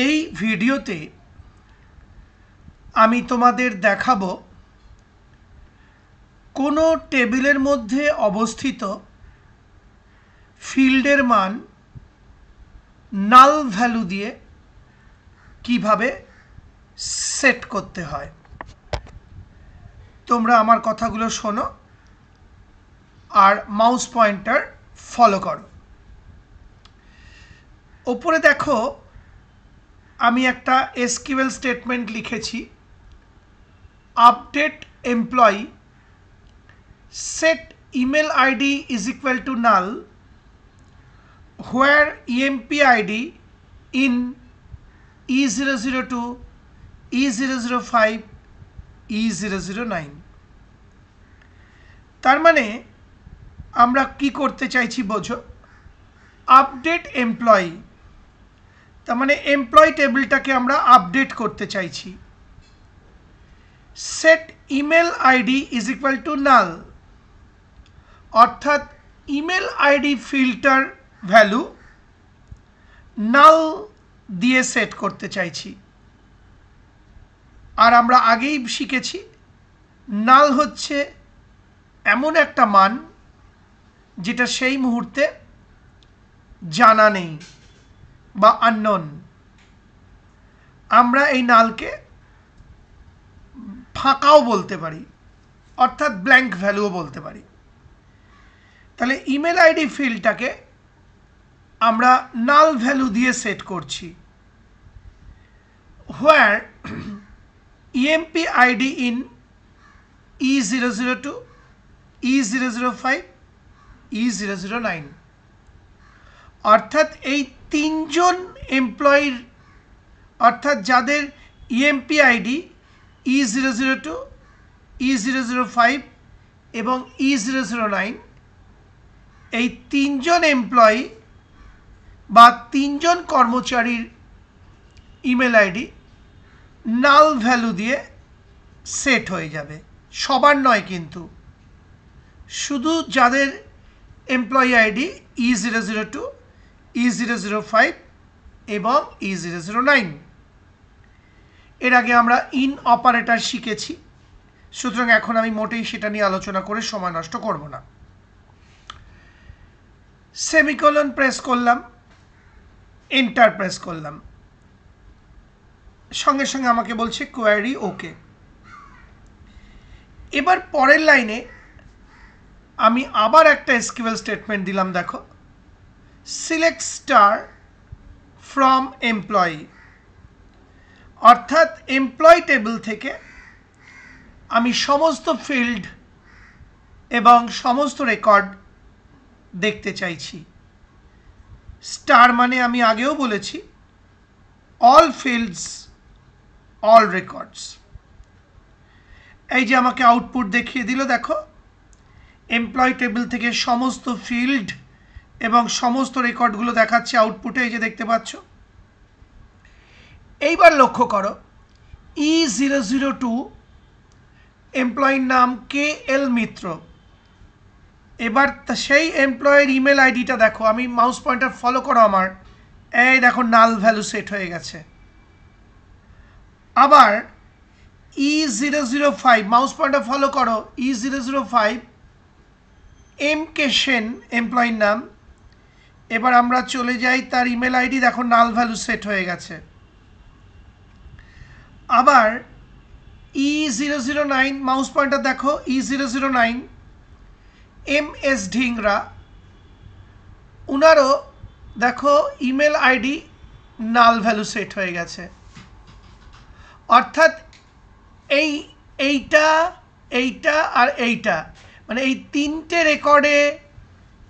এই ভিডিওতে আমি তোমাদের দেখাবো কোনো টেবিলের মধ্যে অবস্থিত ফিল্ডের মান নাল ভ্যালু দিয়ে কিভাবে সেট করতে হয়। তোমরা আমার কথাগুলো শোনো আর মাউস পয়েন্টার ফলো করো। ওপরে দেখো আমি একটা এসকিউএল স্টেটমেন্ট লিখেছি, update employee set email id is equal to null where emp id in e002 e005 e009। তার মানে আমরা কি করতে চাইছি বোঝো, আপডেট এমপ্লয়ি, তার মানে এমপ্লয়ি টেবিলটাকে আমরা আপডেট করতে চাইছি। Set email ID is equal to নাল, অর্থাৎ ইমেল আইডি ফিল্টার ভ্যালু নাল দিয়ে সেট করতে চাইছি। আর আমরা আগেই শিখেছি নাল হচ্ছে এমন একটা মান যেটা সেই মুহূর্তে জানা নেই বা আননোন। আমরা এই নালকে ফাঁকাও বলতে পারি, অর্থাৎ ব্ল্যাঙ্ক ভ্যালুও বলতে পারি। তাহলে ইমেল আইডি ফিল্ডটাকে আমরা নাল ভ্যালু দিয়ে সেট করছি, হোয়ার EMP ID in E002 E005 E009, অর্থাৎ এই তিনজন এমপ্লয়ির, অর্থাৎ যাদের ইএমপি আইডি E002 E005 এবং E009, এই তিনজন এমপ্লয়ি বা তিনজন কর্মচারীর ইমেল আইডি নাল ভ্যালু দিয়ে সেট হয়ে যাবে। সবার নয় কিন্তু, শুধু যাদের এমপ্লয়ি আইডি E002 E005 এবং E009। এর আগে আমরা ইন অপারেটর শিখেছি, সুতরাং এখন আমি মোটেই সেটা নিয়ে আলোচনা করে সময় নষ্ট করব না। সেমিকোলন প্রেস করলাম, এন্টার প্রেস করলাম, সঙ্গে সঙ্গে আমাকে বলছে কোয়ারি ওকে। এবার পরের লাইনে আমি আবার একটা এসকিউএল স্টেটমেন্ট দিলাম, দেখো, সিলেক্ট স্টার ফ্রম এমপ্লয়ি, অর্থাৎ এমপ্লয়ি টেবিল থেকে আমি সমস্ত ফিল্ড এবং সমস্ত রেকর্ড দেখতে চাইছি। স্টার মানে আমি আগেও বলেছি অল ফিল্ডস অল রেকর্ডস। এই যে আমাকে আউটপুট দেখিয়ে দিল, দেখো, এমপ্লয়ি টেবিল থেকে সমস্ত ফিল্ড এবং সমস্ত রেকর্ডগুলো দেখাচ্ছে আউটপুটে, এই যে দেখতে পাচ্ছ। এইবার লক্ষ্য করো, E002 এমপ্লয়ির নাম KL মিত্র। এবার সেই এমপ্লয়ের ইমেল আইডিটা দেখো, আমি মাউস পয়েন্টার ফলো করো আমার, এই দেখো নাল ভ্যালু সেট হয়ে গেছে। আবার E005, মাউস পয়েন্টার ফলো করো, E005 MK সেন এমপ্লয়ির নাম। এবার আমরা চলে যাই, তার ইমেল আইডি দেখো নাল ভ্যালু সেট হয়ে গেছে। আবার E009, মাউস পয়েন্টার দেখো, E009 MS ঢিংরা, উনারও দেখো email ID null value set হয়ে গেছে। অর্থাৎ এইটা এইটা আর এইটা, মানে এই তিনটে রেকর্ডে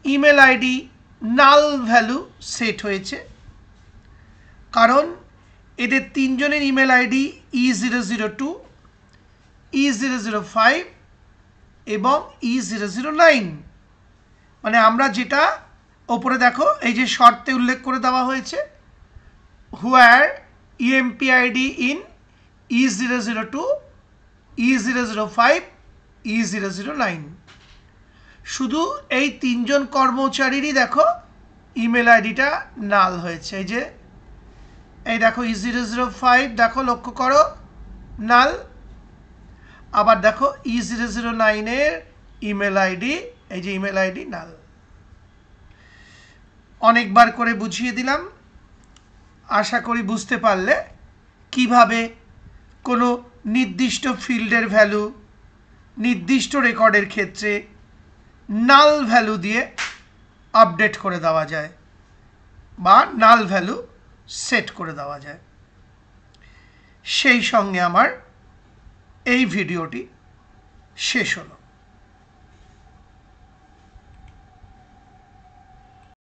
email ID null value set হয়েছে, কারণ এদের তিনজনের ইমেল আইডি E002 E005 এবং E009। মানে আমরা যেটা ওপরে দেখো এই যে শর্তে উল্লেখ করে দেওয়া হয়েছে, হোয়ার EMP ID in E002 E005 E009, শুধু এই তিনজন কর্মচারীরই দেখো ইমেল আইডিটা নাল হয়েছে। এই যে এই দেখো E005 দেখো লক্ষ্য করো নাল। আবার দেখো E009 এর ইমেল আইডি, এই যে ইমেল আইডি নাল। অনেকবার করে বুঝিয়ে দিলাম, আশা করি বুঝতে পারলে কিভাবে কোনো নির্দিষ্ট ফিল্ডের ভ্যালু নির্দিষ্ট রেকর্ডের ক্ষেত্রে নাল ভ্যালু দিয়ে আপডেট করে দেওয়া যায় বা নাল ভ্যালু সেট করে দেওয়া যায়। সেই সঙ্গে আমার এই ভিডিওটি শেষ হলো।